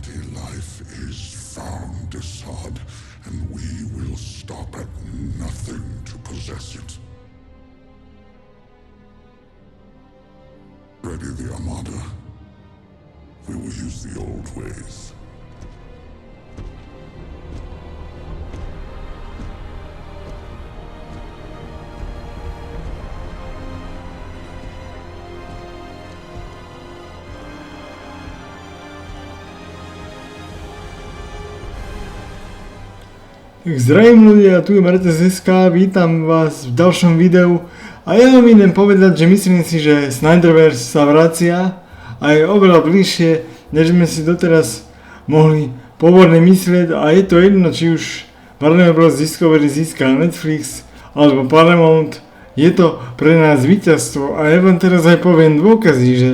Empty life is found Assad, and we will stop at nothing to possess it. Ready the Armada. We will use the old ways. Zdravím ľudia, tu je Martes.sk, vítam vás v ďalšom videu a ja vám idem povedať, že myslím si, že Snyderverse sa vracia a je oveľa bližšie, než sme si doteraz mohli pôvodne myslieť a je to jedno, či už Warner Bros. Discovery získa Netflix alebo Paramount, je to pre nás víťazstvo a ja vám teraz aj poviem dôkazy, že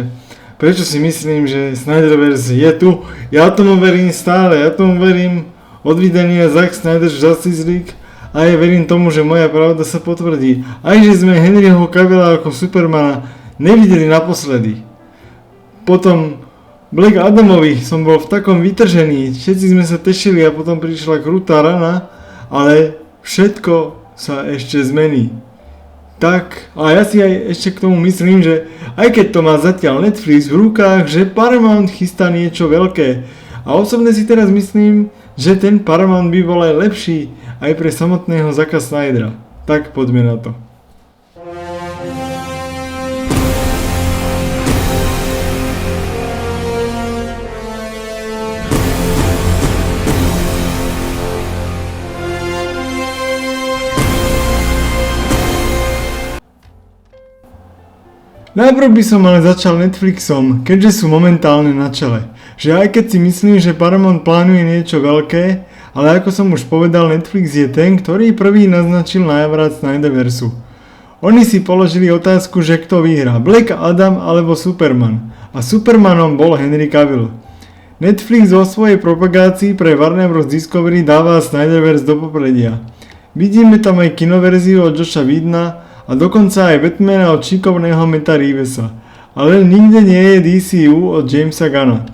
prečo si myslím, že Snyderverse je tu. Ja tomu verím stále, ja tomu verím od vydania Zack Snyder's Justice League a ja verím tomu, že moja pravda sa potvrdí. Aj že sme Henryho Cavilla ako Supermana nevideli naposledy. Potom Black Adamovi som bol v takom vytržený, všetci sme sa tešili a potom prišla krutá rana, ale všetko sa ešte zmení. Tak, a ja si aj ešte k tomu myslím, že aj keď to má zatiaľ Netflix v rukách, že Paramount chystá niečo veľké. A osobne si teraz myslím, že ten Paramount by bol aj lepší aj pre samotného Zacka Snydera. Tak poďme na to. Najprv by som ale začal Netflixom, keďže sú momentálne na čele. Že aj keď si myslím, že Paramount plánuje niečo veľké, ale ako som už povedal, Netflix je ten, ktorý prvý naznačil návrat Snyderversu. Oni si položili otázku, že kto vyhrá, Black Adam alebo Superman. A Supermanom bol Henry Cavill. Netflix vo svojej propagácii pre Warner Bros. Discovery dáva Snyderverse do popredia. Vidíme tam aj kinoverziu od Josha Whedona a dokonca aj Batmana od šikovného Matta Reevesa. Ale nikde nie je DCU od Jamesa Gunna.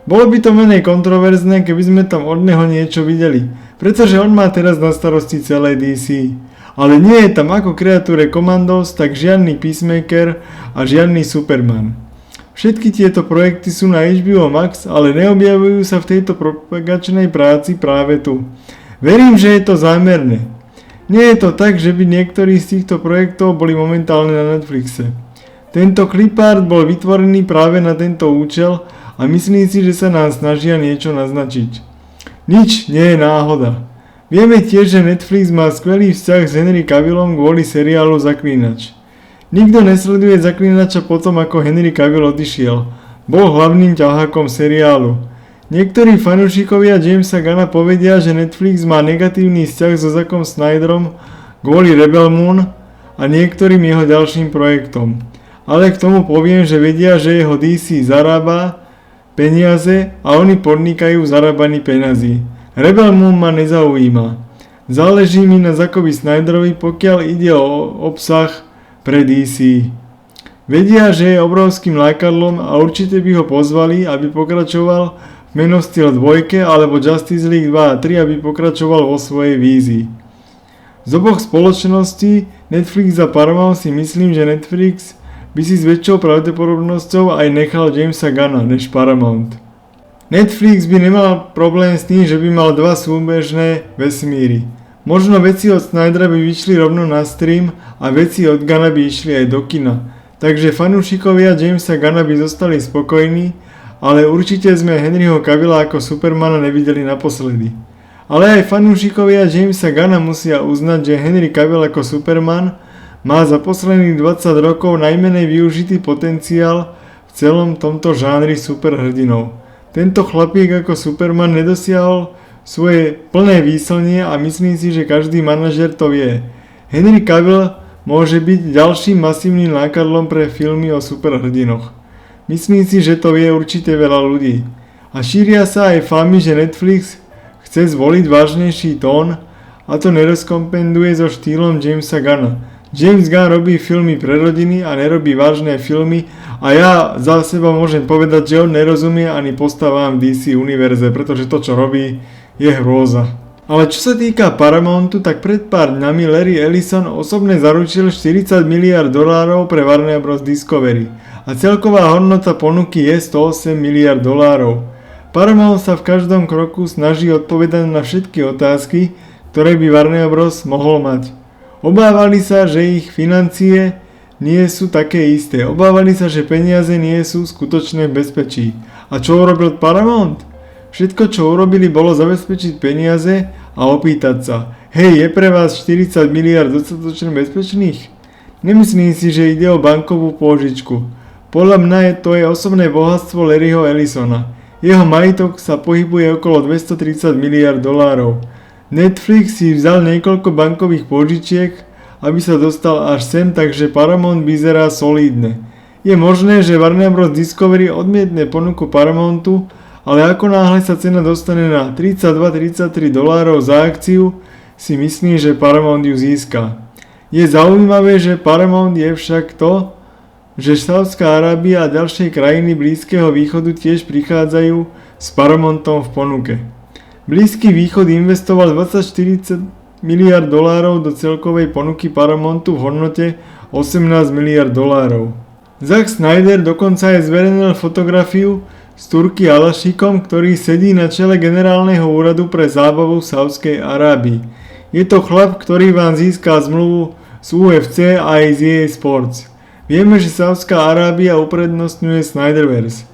Bolo by to menej kontroverzné, keby sme tam od neho niečo videli, pretože on má teraz na starosti celé DC. Ale nie je tam ako kreatúre Commandos, tak žiadny Peacemaker a žiadny Superman. Všetky tieto projekty sú na HBO Max, ale neobjavujú sa v tejto propagačnej práci práve tu. Verím, že je to zámerné. Nie je to tak, že by niektorý z týchto projektov boli momentálne na Netflixe. Tento clipart bol vytvorený práve na tento účel a myslím si, že sa nám snažia niečo naznačiť. Nič nie je náhoda. Vieme tiež, že Netflix má skvelý vzťah s Henry Cavillom kvôli seriálu Zaklínač. Nikto nesleduje Zaklínača potom, ako Henry Cavill odišiel. Bol hlavným ťahákom seriálu. Niektorí fanúšikovia Jamesa Gunna povedia, že Netflix má negatívny vzťah so Zackom Snyderom kvôli Rebel Moon a niektorým jeho ďalším projektom. Ale k tomu poviem, že vedia, že jeho DC zarába peniaze a oni podnikajú zarábaní peniazy. Rebel Moon ma nezaujíma. Záleží mi na Zackovi Snyderovi, pokiaľ ide o obsah pre DC. Vedia, že je obrovským lákadlom a určite by ho pozvali, aby pokračoval v Man of Steel 2 alebo Justice League 2 a 3, aby pokračoval vo svojej vízii. Z oboch spoločností, Netflix a Paramount, si myslím, že Netflix by si s väčšou pravdepodobnosťou aj nechal Jamesa Gunna než Paramount. Netflix by nemal problém s tým, že by mal dva súbežné vesmíry. Možno veci od Snydera by vyšli rovno na stream a veci od Gunna by išli aj do kina. Takže fanúšikovia Jamesa Gunna by zostali spokojní, ale určite sme Henryho Cavilla ako Supermana nevideli naposledy. Ale aj fanúšikovia Jamesa Gunna musia uznať, že Henry Cavill ako Superman má za posledných 20 rokov najmenej využitý potenciál v celom tomto žánri superhrdinov. Tento chlapík ako Superman nedosiahol svoje plné výslnie a myslím si, že každý manažer to vie. Henry Cavill môže byť ďalším masívnym lákadlom pre filmy o superhrdinoch. Myslím si, že to vie určite veľa ľudí. A šíria sa aj famy, že Netflix chce zvoliť vážnejší tón a to nerozkompenduje so štýlom Jamesa Gunna. James Gunn robí filmy pre rodiny a nerobí vážne filmy a ja za seba môžem povedať, že on nerozumie ani postavám v DC univerze, pretože to, čo robí, je hrôza. Ale čo sa týka Paramountu, tak pred pár dňami Larry Ellison osobne zaručil $40 miliárd pre Warner Bros. Discovery a celková hodnota ponuky je $108 miliárd. Paramount sa v každom kroku snaží odpovedať na všetky otázky, ktoré by Warner Bros. Mohol mať. Obávali sa, že ich financie nie sú také isté. Obávali sa, že peniaze nie sú skutočne v bezpečí. A čo urobil Paramount? Všetko, čo urobili, bolo zabezpečiť peniaze a opýtať sa: hej, je pre vás 40 miliard dostatočne bezpečných? Nemyslím si, že ide o bankovú pôžičku. Podľa mňa to je osobné bohatstvo Larryho Ellisona. Jeho majetok sa pohybuje okolo $230 miliard. Netflix si vzal niekoľko bankových pôžičiek, aby sa dostal až sem, takže Paramount vyzerá solídne. Je možné, že Warner Bros. Discovery odmietne ponuku Paramountu, ale ako náhle sa cena dostane na $32-33 za akciu, si myslím, že Paramount ju získa. Je zaujímavé, že Paramount je však to, že Saudská Arábia a ďalšie krajiny Blízkeho východu tiež prichádzajú s Paramountom v ponuke. Blízky východ investoval $40 miliard do celkovej ponuky Paramountu v hodnote $18 miliard. Zack Snyder dokonca aj zverejnil fotografiu s Turki Alašikom, ktorý sedí na čele generálneho úradu pre zábavu v Saudskej Arábii. Je to chlap, ktorý vám získa zmluvu z UFC a aj z EA Sports. Vieme, že Saudská Arábia uprednostňuje Snyderverse.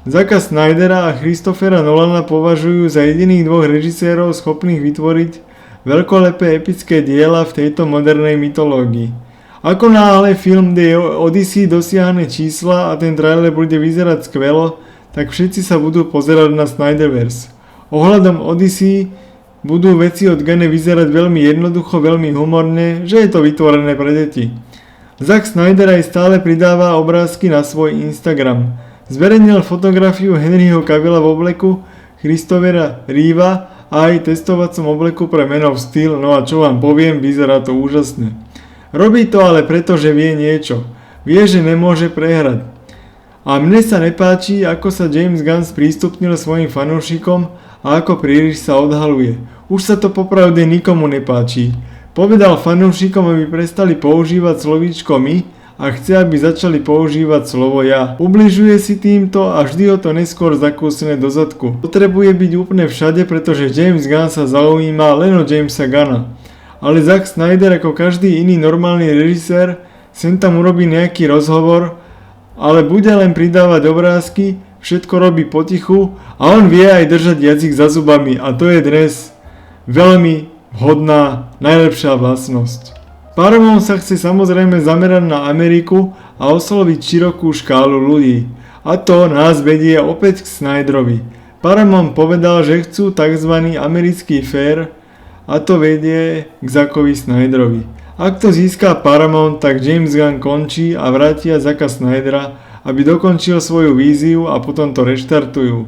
Zacka Snydera a Christophera Nolana považujú za jediných dvoch režisérov schopných vytvoriť veľkolepé epické diela v tejto modernej mytológii. Ako náhle film The Odyssey dosiahne čísla a ten trailer bude vyzerať skvelo, tak všetci sa budú pozerať na Snyderverse. Ohľadom Odyssey budú veci od Gunna vyzerať veľmi jednoducho, veľmi humorne, že je to vytvorené pre deti. Zack Snyder aj stále pridáva obrázky na svoj Instagram. Zverejnil fotografiu Henryho Cavilla v obleku Christophera Reeva a aj testovacom obleku pre Man of Steel, no a čo vám poviem, vyzerá to úžasne. Robí to ale preto, že vie niečo. Vie, že nemôže prehrať. A mne sa nepáči, ako sa James Gunn sprístupnil svojim fanúšikom a ako príliš sa odhaluje. Už sa to popravde nikomu nepáči. Povedal fanúšikom, aby prestali používať slovíčko my a chce, aby začali používať slovo ja. Ubližuje si týmto a vždy ho to neskôr zakúsne do zadku. Potrebuje byť úplne všade, pretože James Gunn sa zaujíma len o Jamesa Gunna. Ale Zack Snyder ako každý iný normálny režisér sem tam urobí nejaký rozhovor, ale bude len pridávať obrázky, všetko robí potichu a on vie aj držať jazyk za zubami a to je dnes veľmi vhodná, najlepšia vlastnosť. Paramount sa chce samozrejme zamerať na Ameriku a osloviť širokú škálu ľudí. A to nás vedie opäť k Snyderovi. Paramount povedal, že chcú tzv. Americký fair a to vedie k Zackovi Snyderovi. Ak to získa Paramount, tak James Gunn končí a vrátia Zacka Snydera, aby dokončil svoju víziu a potom to reštartujú.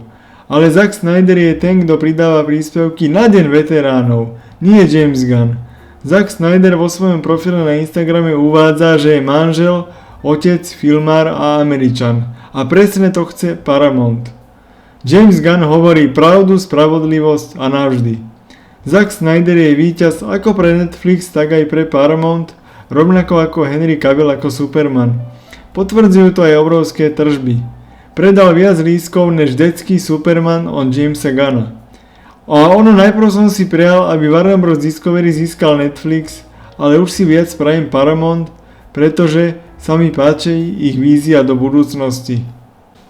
Ale Zack Snyder je ten, kto pridáva príspevky na deň veteránov, nie James Gunn. Zack Snyder vo svojom profile na Instagrame uvádza, že je manžel, otec, filmár a Američan. A presne to chce Paramount. James Gunn hovorí pravdu, spravodlivosť a navždy. Zack Snyder je víťaz ako pre Netflix, tak aj pre Paramount, rovnako ako Henry Cavill ako Superman. Potvrdzujú to aj obrovské tržby. Predal viac lístkov než detský Superman od Jamesa Gunna. A ono najprv som si prijal, aby Warner Bros. Discovery získal Netflix, ale už si viac spravím Paramount, pretože sa mi páči ich vízia do budúcnosti.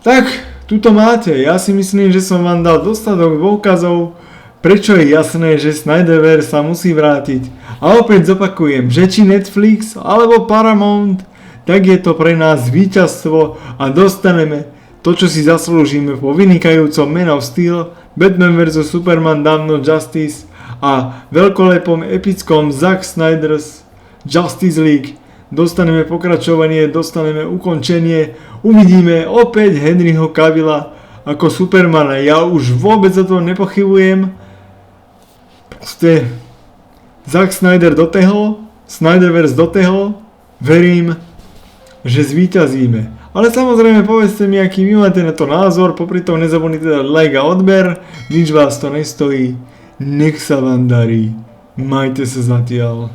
Tak, tuto máte, ja si myslím, že som vám dal dostatok dôkazov, prečo je jasné, že Snyderverse sa musí vrátiť. A opäť zopakujem, že či Netflix alebo Paramount, tak je to pre nás víťazstvo a dostaneme to, čo si zaslúžime po vynikajúcom Man of Steel, Batman vs Superman Dawn of Justice a veľkolepom epickom Zack Snyder's Justice League. Dostaneme pokračovanie, dostaneme ukončenie, uvidíme opäť Henryho Cavilla ako Supermana. Ja už vôbec o tom nepochybujem. Proste Zack Snyder dotehol Snyderverse dotiahol, verím, že zvíťazíme. Ale samozrejme povedzte mi, aký vy máte na to názor, popri tom nezabudnite dať like a odber, nič vás to nestojí, nech sa vám darí, majte sa zatiaľ.